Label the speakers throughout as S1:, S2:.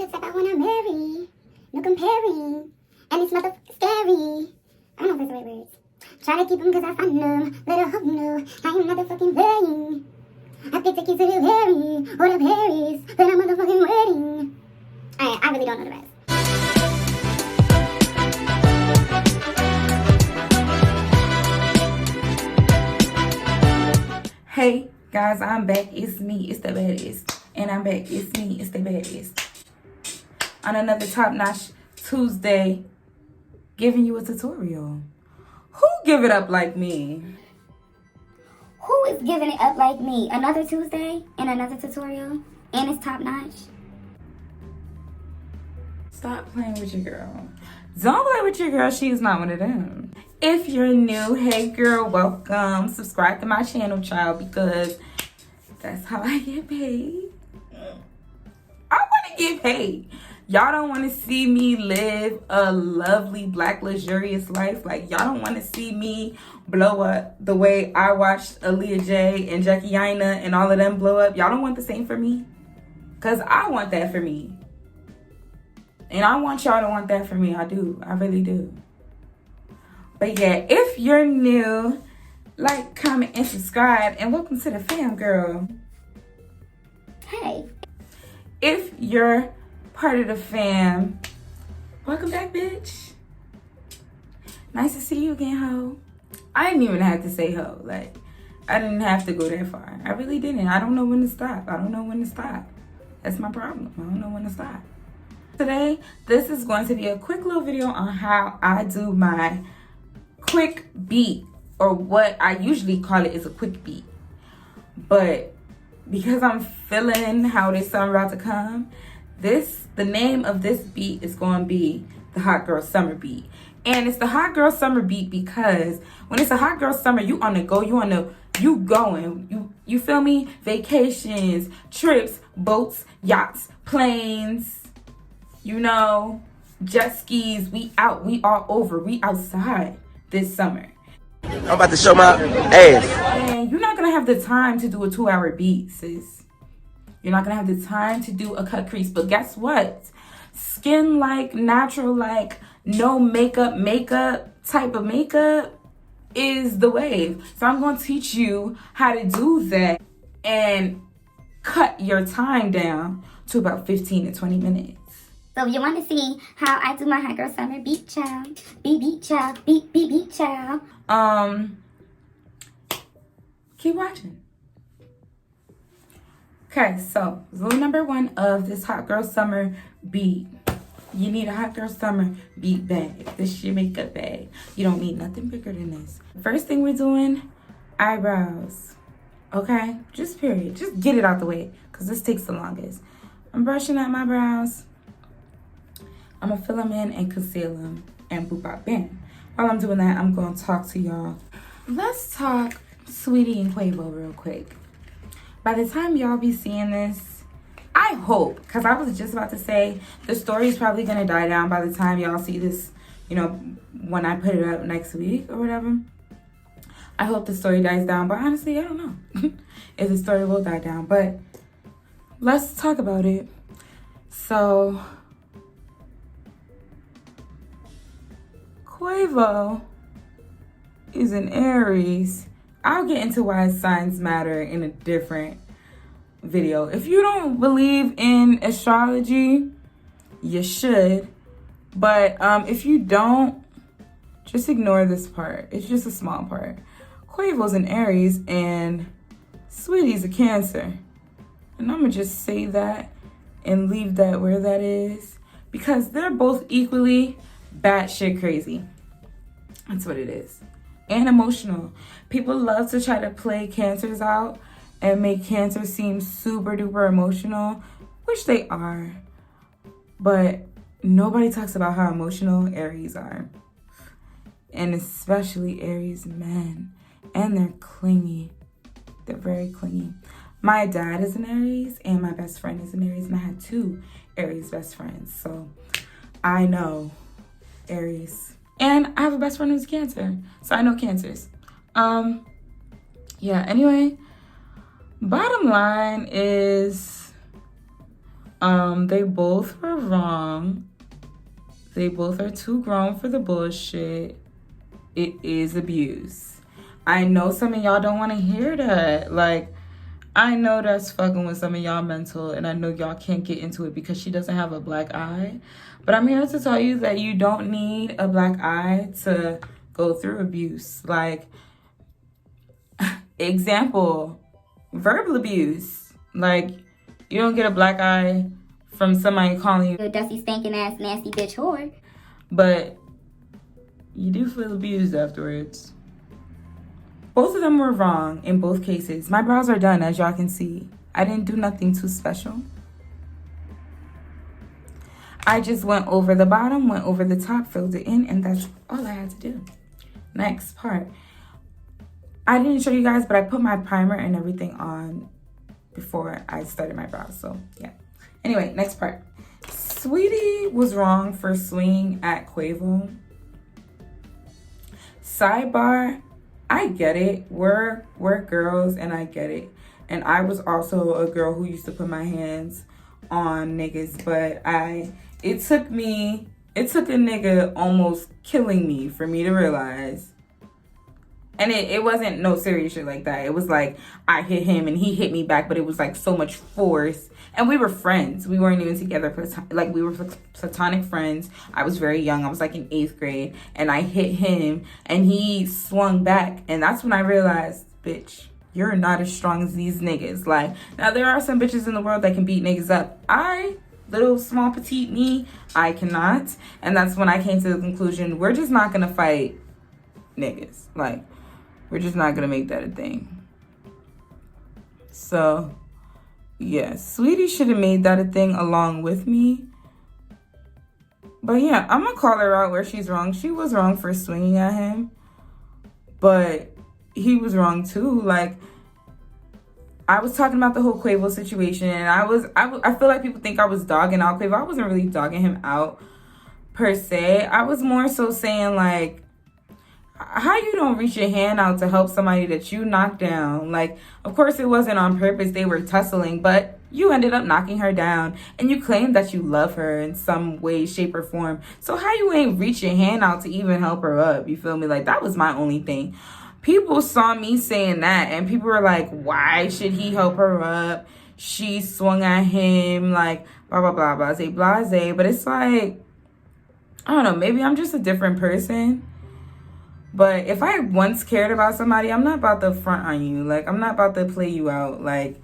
S1: looks like I wanna marry. No comparing. And it's motherfucking scary. I don't know if that's the right words. Try to keep them cause I find them. Let her hope no, I ain't motherfucking playing. I could take you to the Harry or the Paris, then I'm motherfucking wedding. I really don't know the rest.
S2: Hey guys, I'm back. It's me, it's the baddest. And I'm back. It's me, it's the baddest. On another top-notch Tuesday, giving you a tutorial. Who give it up like me?
S1: Who is giving it up like me? Another Tuesday and another tutorial, and it's top-notch.
S2: Stop playing with your girl. Don't play with your girl. She's not one of them. If you're new, hey girl, welcome. Subscribe to my channel, child, because that's how I get paid. I want to get paid. Y'all don't want to see me live a lovely, black, luxurious life. Like, y'all don't want to see me blow up the way I watched Aaliyah J and Jackie Aina and all of them blow up. Y'all don't want the same for me? Because I want that for me. And I want y'all to want that for me. I do. I really do. But yeah, if you're new, like, comment, and subscribe. And welcome to the fam, girl.
S1: Hey.
S2: If you're part of the fam, welcome back, bitch. Nice to see you again, ho. I didn't even have to say ho. Like, I didn't have to go that far. I really didn't. I don't know when to stop. I don't know when to stop. That's my problem. I don't know when to stop. Today, this is going to be a quick little video on how I do my quick beat, or what I usually call it is a quick beat. But because I'm feeling how this summer about to come, the name of this beat is going to be the Hot Girl Summer beat. And it's the Hot Girl Summer beat because when it's a Hot Girl Summer, you on the go, you going, you feel me? Vacations, trips, boats, yachts, planes, you know, jet skis, we out, we all over, we outside this summer.
S3: I'm about to show my ass.
S2: And you're not gonna have the time to do a 2-hour beat, sis. You're not gonna have the time to do a cut crease. But guess what? Skin like, natural like, no makeup type of makeup is the wave. So I'm gonna teach you how to do that and cut your time down to about 15 to 20 minutes.
S1: So you want to see how I do my Hot Girl Summer beat, child? Beat, child. Beat, child.
S2: Keep watching. Okay, so rule number 1 of this Hot Girl Summer beat. You need a Hot Girl Summer beat bag. This is your makeup bag. You don't need nothing bigger than this. First thing we're doing, eyebrows. Okay? Just period. Just get it out the way, because this takes the longest. I'm brushing out my brows. I'm going to fill them in and conceal them and boop out, bam. While I'm doing that, I'm going to talk to y'all. Let's talk Saweetie and Quavo real quick. By the time y'all be seeing this, I hope, because I was just about to say, the story is probably going to die down by the time y'all see this, you know, when I put it up next week or whatever. I hope the story dies down, but honestly, I don't know if the story will die down. But let's talk about it. So Quavo is an Aries. I'll get into why signs matter in a different video. If you don't believe in astrology, you should. But if you don't, just ignore this part. It's just a small part. Quavo's an Aries and Saweetie's a Cancer. And I'm going to just say that and leave that where that is, because they're both equally batshit crazy. That's what it is. And emotional. People love to try to play Cancers out and make Cancer seem super duper emotional, which they are. But nobody talks about how emotional Aries are. And especially Aries men. And they're clingy. They're very clingy. My dad is an Aries and my best friend is an Aries, and I had 2 Aries best friends. So I know Aries. And I have a best friend who's Cancer, so I know Cancers. Yeah, anyway, bottom line is They both were wrong. They both are too grown for the bullshit. It is abuse. I know some of y'all don't want to hear that. Like, I know that's fucking with some of y'all mental, and I know y'all can't get into it because she doesn't have a black eye. But I'm here to tell you that you don't need a black eye to go through abuse. Like, example, verbal abuse. Like, you don't get a black eye from somebody calling you
S1: You dusty, stinking ass, nasty bitch whore.
S2: but you do feel abused afterwards. Both of them were wrong in both cases. My brows are done, as y'all can see. I didn't do nothing too special. I just went over the bottom, went over the top, filled it in, and that's all I had to do. Next part. I didn't show you guys, but I put my primer and everything on before I started my brows, so yeah. Anyway, next part. Saweetie was wrong for swinging at Quavo. Sidebar, I get it. We're girls, and I get it. And I was also a girl who used to put my hands on niggas, but it took a nigga almost killing me for me to realize. And it wasn't no serious shit like that. It was like I hit him and he hit me back, but it was like so much force. And we were friends. We weren't even together. Like, we were platonic friends. I was very young. I was like in 8th grade. And I hit him and he swung back. And that's when I realized, bitch, you're not as strong as these niggas. Like, now there are some bitches in the world that can beat niggas up. Little small petite me, I cannot. And that's when I came to the conclusion, we're just not gonna fight niggas. Like, we're just not gonna make that a thing. So, yeah, Saweetie should have made that a thing along with me. But yeah, I'm gonna call her out where she's wrong. She was wrong for swinging at him, but he was wrong too. Like, I was talking about the whole Quavo situation, and I feel like people think I was dogging out Quavo. I wasn't really dogging him out per se. I was more so saying, like, how you don't reach your hand out to help somebody that you knocked down. Like, of course it wasn't on purpose, they were tussling, but you ended up knocking her down, and you claim that you love her in some way, shape, or form. So how you ain't reach your hand out to even help her up? You feel me? Like, that was my only thing. People saw me saying that, and people were like, why should he help her up? She swung at him, like, blah, blah, blah, blase, blase. But it's like, I don't know, maybe I'm just a different person. But if I once cared about somebody, I'm not about to front on you. Like, I'm not about to play you out. Like,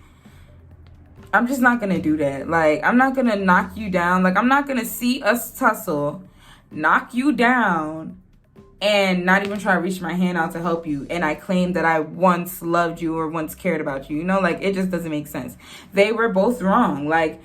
S2: I'm just not going to do that. Like, I'm not going to knock you down. Like, I'm not going to see us tussle, knock you down, and not even try to reach my hand out to help you. And I claim that I once loved you or once cared about you. You know, like, it just doesn't make sense. They were both wrong. Like,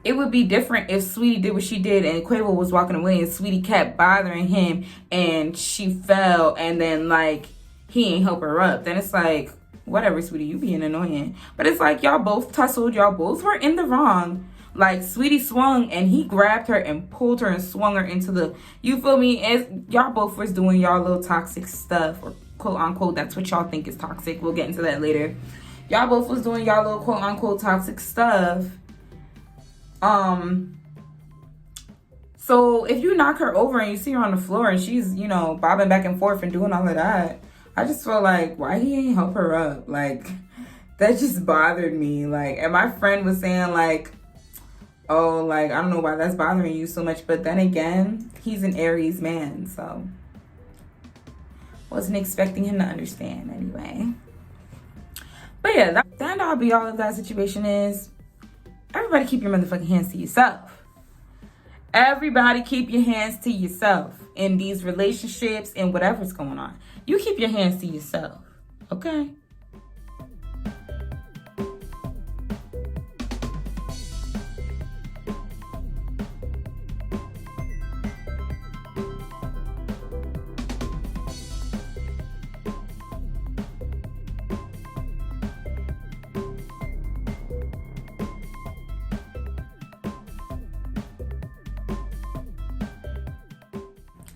S2: it would be different if Saweetie did what she did and Quavo was walking away and Saweetie kept bothering him and she fell and then, like, he ain't help her up. Then it's like, whatever, Saweetie, you being annoying. But it's like, y'all both tussled. Y'all both were in the wrong. Like, Saweetie swung and he grabbed her and pulled her and swung her into the, you feel me? As y'all both was doing y'all little toxic stuff, or quote unquote, that's what y'all think is toxic. We'll get into that later. Y'all both was doing y'all little quote unquote toxic stuff. So if you knock her over and you see her on the floor and she's, you know, bobbing back and forth and doing all of that, I just feel like, why he ain't help her up? Like, that just bothered me. Like, and my friend was saying, like, oh, like, I don't know why that's bothering you so much. But then again, he's an Aries man, so wasn't expecting him to understand anyway. But yeah, that all be all of that situation is, everybody keep your motherfucking hands to yourself. Everybody keep your hands to yourself in these relationships and whatever's going on. You keep your hands to yourself, okay?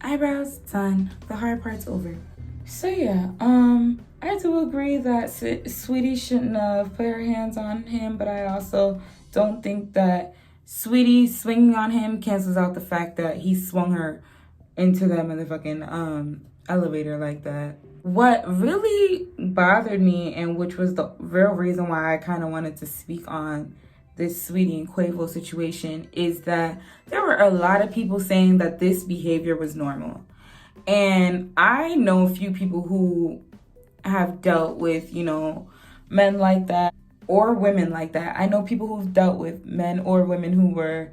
S2: Eyebrows done. The hard part's over. So yeah, I do agree that Saweetie shouldn't have put her hands on him, but I also don't think that Saweetie swinging on him cancels out the fact that he swung her into that motherfucking elevator like that. What really bothered me, and which was the real reason why I kind of wanted to speak on this Saweetie and Quavo situation, is that there were a lot of people saying that this behavior was normal. And I know a few people who have dealt with, you know, men like that or women like that. I know people who've dealt with men or women who were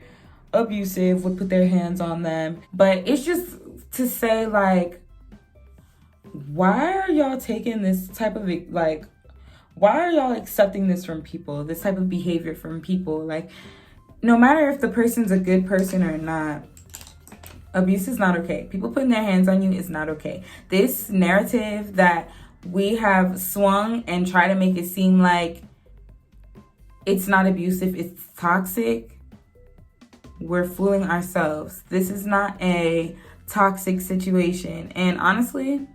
S2: abusive, would put their hands on them. But it's just to say, like, why are y'all taking this type of, like, why are y'all accepting this from people, this type of behavior from people? Like, no matter if the person's a good person or not, abuse is not okay. People putting their hands on you is not okay. This narrative that we have swung and try to make it seem like it's not abusive, it's toxic, we're fooling ourselves. This is not a toxic situation. And honestly,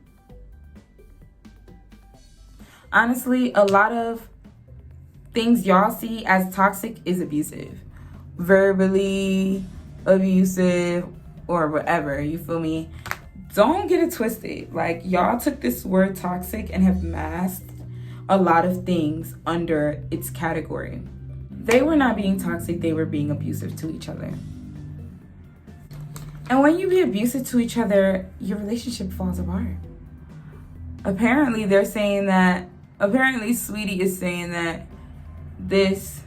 S2: a lot of things y'all see as toxic is abusive. Verbally abusive or whatever, you feel me? Don't get it twisted. Like, y'all took this word toxic and have masked a lot of things under its category. They were not being toxic, they were being abusive to each other. And when you be abusive to each other, your relationship falls apart. Apparently Saweetie is saying that this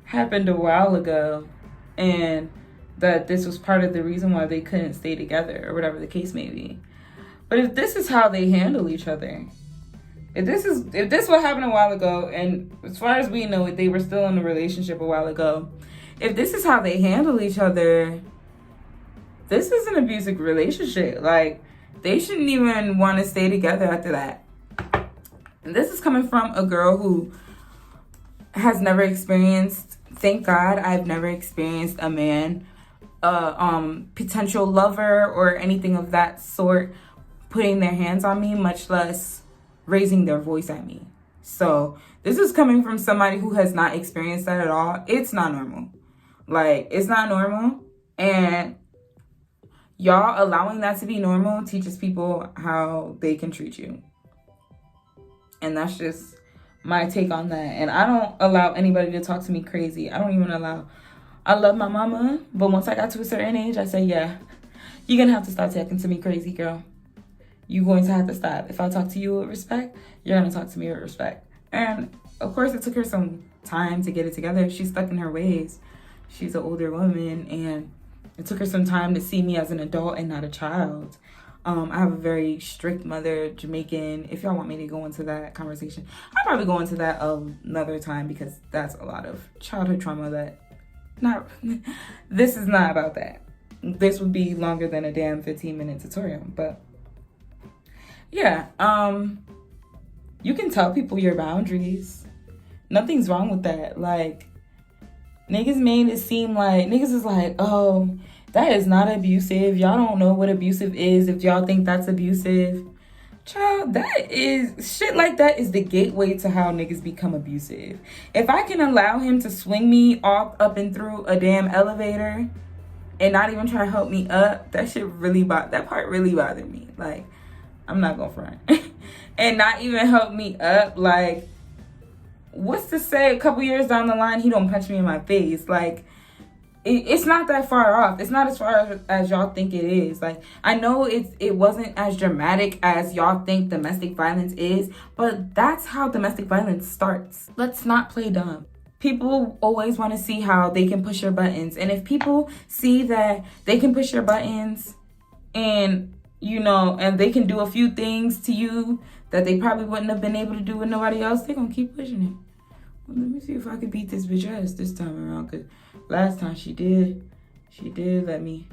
S2: happened a while ago and that this was part of the reason why they couldn't stay together or whatever the case may be. But if this is how they handle each other, if this what happened a while ago, and as far as we know, they were still in a relationship a while ago, if this is how they handle each other, this is an abusive relationship. Like, they shouldn't even want to stay together after that. And this is coming from a girl who has never experienced, thank God, I've never experienced a man, potential lover or anything of that sort putting their hands on me, much less raising their voice at me. So this is coming from somebody who has not experienced that at all. It's not normal. Like, it's not normal. And y'all allowing that to be normal teaches people how they can treat you. And that's just my take on that. And I don't allow anybody to talk to me crazy. I love my mama, but once I got to a certain age, I say, yeah, you're gonna have to stop talking to me crazy, girl. You're going to have to stop. If I talk to you with respect, you're gonna talk to me with respect. And of course, it took her some time to get it together. She's stuck in her ways. She's an older woman, and it took her some time to see me as an adult and not a child. I have a very strict mother, Jamaican. If y'all want me to go into that conversation, I'll probably go into that another time, because that's a lot of childhood trauma this is not about that. This would be longer than a damn 15-minute tutorial. But yeah, you can tell people your boundaries. Nothing's wrong with that. Like, niggas made it seem like, niggas is like, oh, that is not abusive. Y'all don't know what abusive is if y'all think that's abusive. Child, that is, shit like that is the gateway to how niggas become abusive. If I can allow him to swing me off up and through a damn elevator and not even try to help me up, that part really bothered me. Like, I'm not gonna front. And not even help me up. Like, what's to say a couple years down the line he don't punch me in my face? Like, it's not that far off. It's not as far as y'all think it is. Like, I know it wasn't as dramatic as y'all think domestic violence is, but that's how domestic violence starts. Let's not play dumb. People always want to see how they can push your buttons. And if people see that they can push your buttons and, you know, and they can do a few things to you that they probably wouldn't have been able to do with nobody else, they're going to keep pushing it. Well, let me see if I can beat this bitch ass this time around, because last time she did let me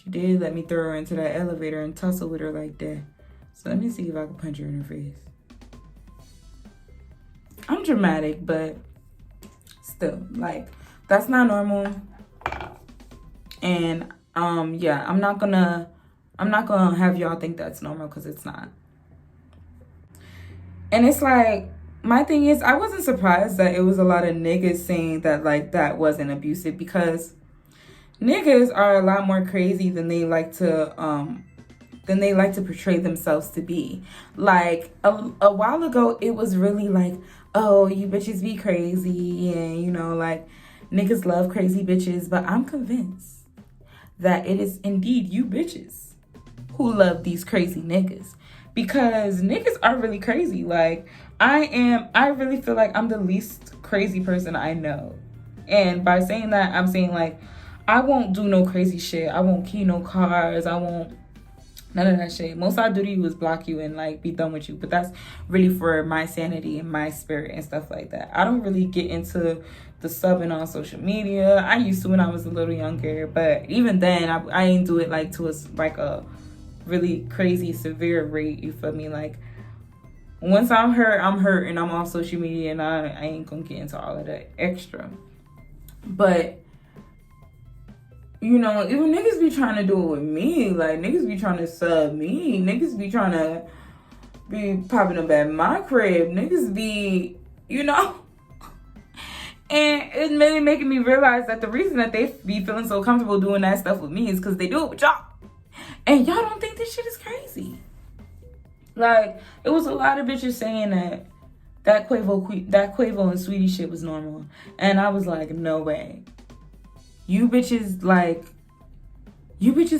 S2: throw her into that elevator and tussle with her like that. So let me see if I can punch her in her face. I'm dramatic, but still, like, that's not normal. And yeah, I'm not gonna have y'all think that's normal, because it's not. And it's like, my thing is, I wasn't surprised that it was a lot of niggas saying that, like, that wasn't abusive, because niggas are a lot more crazy than they like to portray themselves to be. Like, a while ago, it was really like, oh, you bitches be crazy, and, you know, like, niggas love crazy bitches. But I'm convinced that it is indeed you bitches who love these crazy niggas, because niggas are really crazy. Like, I really feel like I'm the least crazy person I know. And by saying that, I'm saying, like, I won't do no crazy shit. I won't key no cars. I won't none of that shit. Most I do to you is block you and, like, be done with you. But that's really for my sanity and my spirit and stuff like that. I don't really get into the subbing on social media. I used to when I was a little younger, but even then, I ain't do it like to a really crazy severe rate. You feel me? Like, once I'm hurt and I'm off social media, and I ain't gonna get into all of that extra. But, you know, even niggas be trying to do it with me. Like, niggas be trying to sub me. Niggas be trying to be popping up at my crib. Niggas be, you know. And it's really making me realize that the reason that they be feeling so comfortable doing that stuff with me is because they do it with y'all. And y'all don't think this shit is crazy. Like, it was a lot of bitches saying that Quavo and Saweetie shit was normal. And I was like, no way. You bitches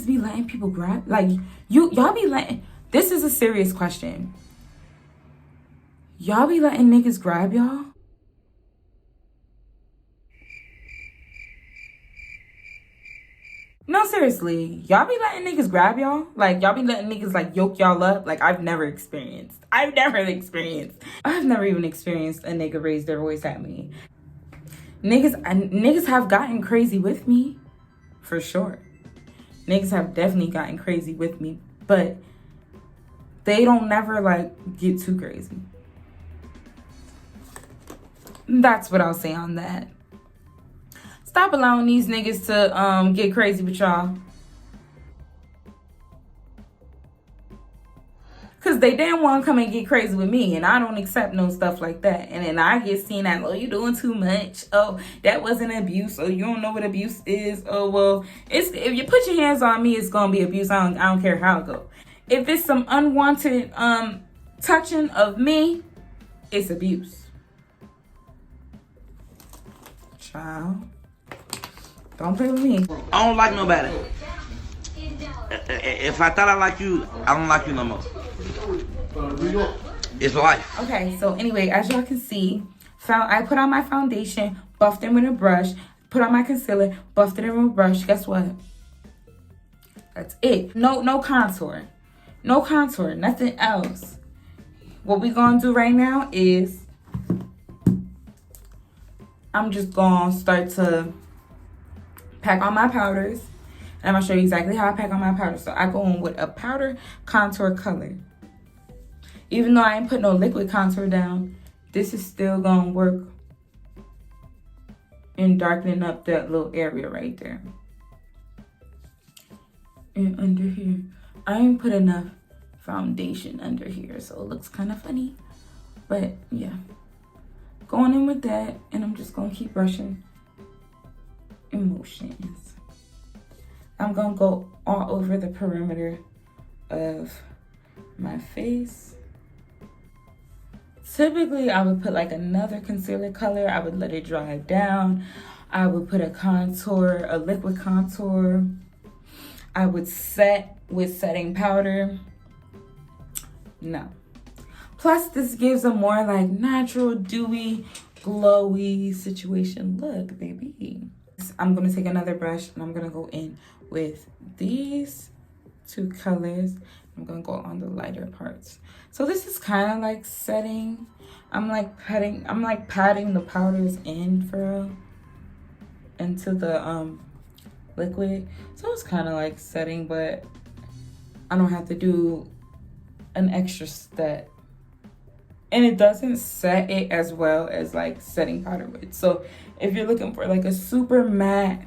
S2: be letting people grab, like, y'all be letting, this is a serious question. Y'all be letting niggas grab y'all? No, seriously, y'all be letting niggas grab y'all? Like, y'all be letting niggas, like, yoke y'all up? Like, I've never even experienced a nigga raise their voice at me. Niggas have gotten crazy with me, for sure. Niggas have definitely gotten crazy with me, but they don't never, like, get too crazy. That's what I'll say on that. Stop allowing these niggas to get crazy with y'all. Because they didn't want to come and get crazy with me. And I don't accept no stuff like that. And then I get seen as, oh, you doing too much. Oh, that wasn't abuse. Oh, you don't know what abuse is. Oh, well, if you put your hands on me, it's going to be abuse. I don't care how it goes. If it's some unwanted touching of me, it's abuse. Child. Don't play with me.
S3: I don't like nobody. If I thought I liked you, I don't like you no more. It's life.
S2: Okay, so anyway, as y'all can see, I put on my foundation, buffed it with a brush, put on my concealer, buffed it in with a brush. Guess what? That's it. No contour. No contour, nothing else. What we gonna do right now is I'm just gonna start to pack on my powders. And I'm gonna show you exactly how I pack on my powder. So I go in with a powder contour color. Even though I ain't put no liquid contour down, this is still gonna work in darkening up that little area right there. And under here, I ain't put enough foundation under here, so it looks kind of funny. But yeah, going in with that, and I'm just gonna keep brushing emotions. I'm gonna go all over the perimeter of my face. Typically, I would put like another concealer color. I would let it dry down. I would put a contour, a liquid contour. I would set with setting powder. No. Plus, this gives a more like natural, dewy, glowy situation look, baby. I'm gonna take another brush and I'm gonna go in with these two colors. I'm gonna go on the lighter parts. So this is kind of like setting. I'm like patting the powders in into the liquid. So it's kind of like setting, but I don't have to do an extra step. And it doesn't set it as well as like setting powder would. So if you're looking for like a super matte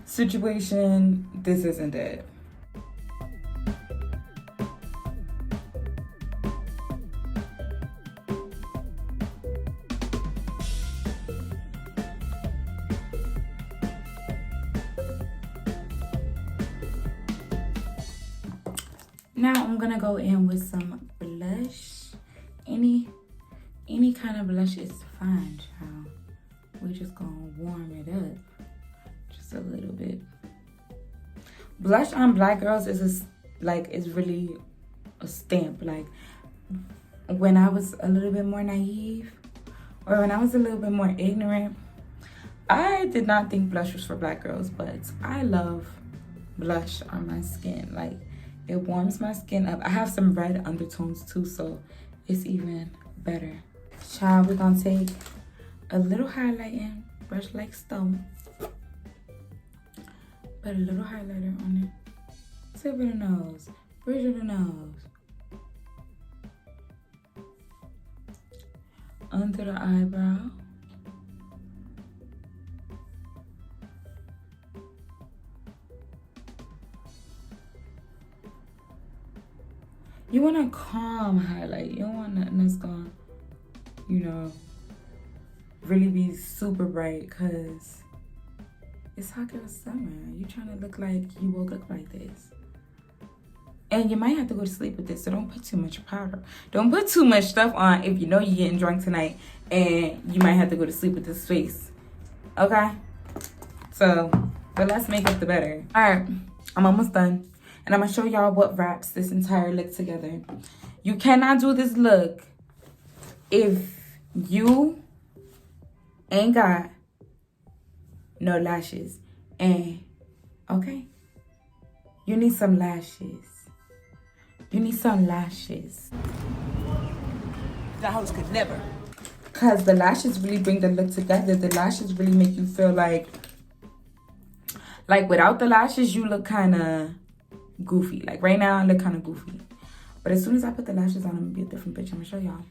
S2: situation, this isn't it. Now I'm gonna go in with some blush. Any kind of blush is fine, child. We're just gonna warm it up just a little bit. Blush on black girls is really a stamp. Like when I was a little bit more naive, or when I was a little bit more ignorant, I did not think blush was for black girls, but I love blush on my skin. Like, it warms my skin up. I have some red undertones too, so it's even better. Child, we're gonna take a little highlighting brush like stone. Put a little highlighter on it. Tip of the nose, bridge of the nose. Under the eyebrow. You want a calm highlight. You don't want nothing that's gonna, you know, really be super bright, because it's hot girl summer. You're trying to look like you woke up like this. And you might have to go to sleep with this, so don't put too much powder. Don't put too much stuff on if you know you're getting drunk tonight and you might have to go to sleep with this face. Okay? So, the less makeup, the better. Alright, I'm almost done. And I'm going to show y'all what wraps this entire look together. You cannot do this look if you ain't got no lashes. And, okay? You need some lashes. You need some lashes.
S4: That house could never.
S2: Because the lashes really bring the look together. The lashes really make you feel like without the lashes, you look kind of goofy. Like right now, I look kind of goofy. But as soon as I put the lashes on, I'm going to be a different bitch. I'm going to show y'all.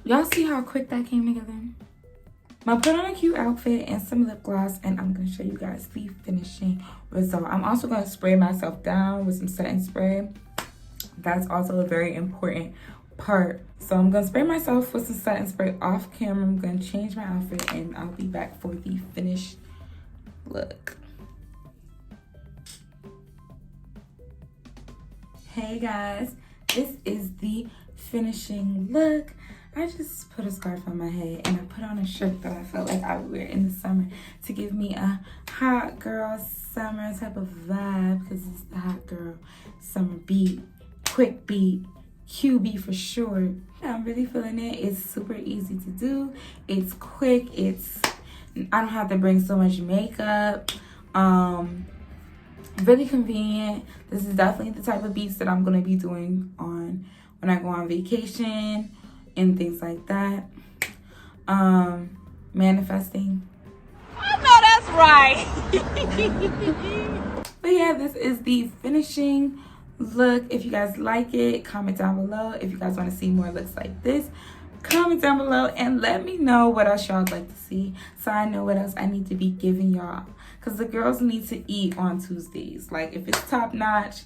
S2: Y'all see how quick that came together? I'm gonna put on a cute outfit and some lip gloss, and I'm gonna show you guys the finishing result. I'm also gonna spray myself down with some setting spray. That's also a very important part. So I'm gonna spray myself with some setting spray off camera. I'm gonna change my outfit and I'll be back for the finished look. Hey guys, this is the finishing look. I just put a scarf on my head and I put on a shirt that I felt like I would wear in the summer to give me a hot girl summer type of vibe, because it's the hot girl summer beat, quick beat, QB for short. I'm really feeling it. It's super easy to do. It's quick. I don't have to bring so much makeup. Really convenient. This is definitely the type of beats that I'm going to be doing when I go on vacation and things like that. Manifesting.
S4: I know that's right.
S2: But yeah, this is the finishing look. If you guys like it, comment down below. If you guys want to see more looks like this, comment down below and let me know what else y'all would like to see, so I know what else I need to be giving y'all, because the girls need to eat on Tuesdays. Like, if it's top notch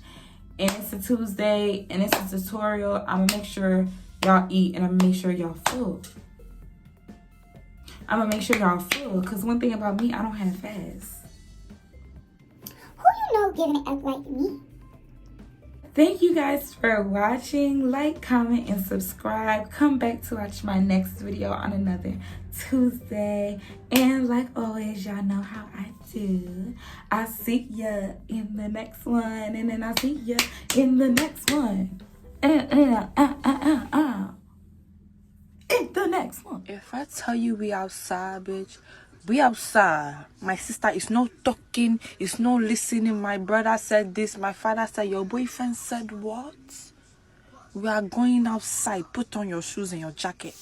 S2: and it's a Tuesday and it's a tutorial, I'm gonna make sure y'all eat, and I'm gonna make sure y'all full. Because one thing about me, I don't have fast.
S1: Who you know giving it up like me?
S2: Thank you guys for watching. Like, comment, and subscribe. Come back to watch my next video on another Tuesday. And like always, y'all know how I do. I'll see ya in the next one. And then I'll see ya in the next one. In the next one.
S4: If I tell you we outside, bitch,
S5: We outside. My sister is no talking, is no listening. My brother said this, my father said, your boyfriend said what? We are going outside. Put on your shoes and your jacket.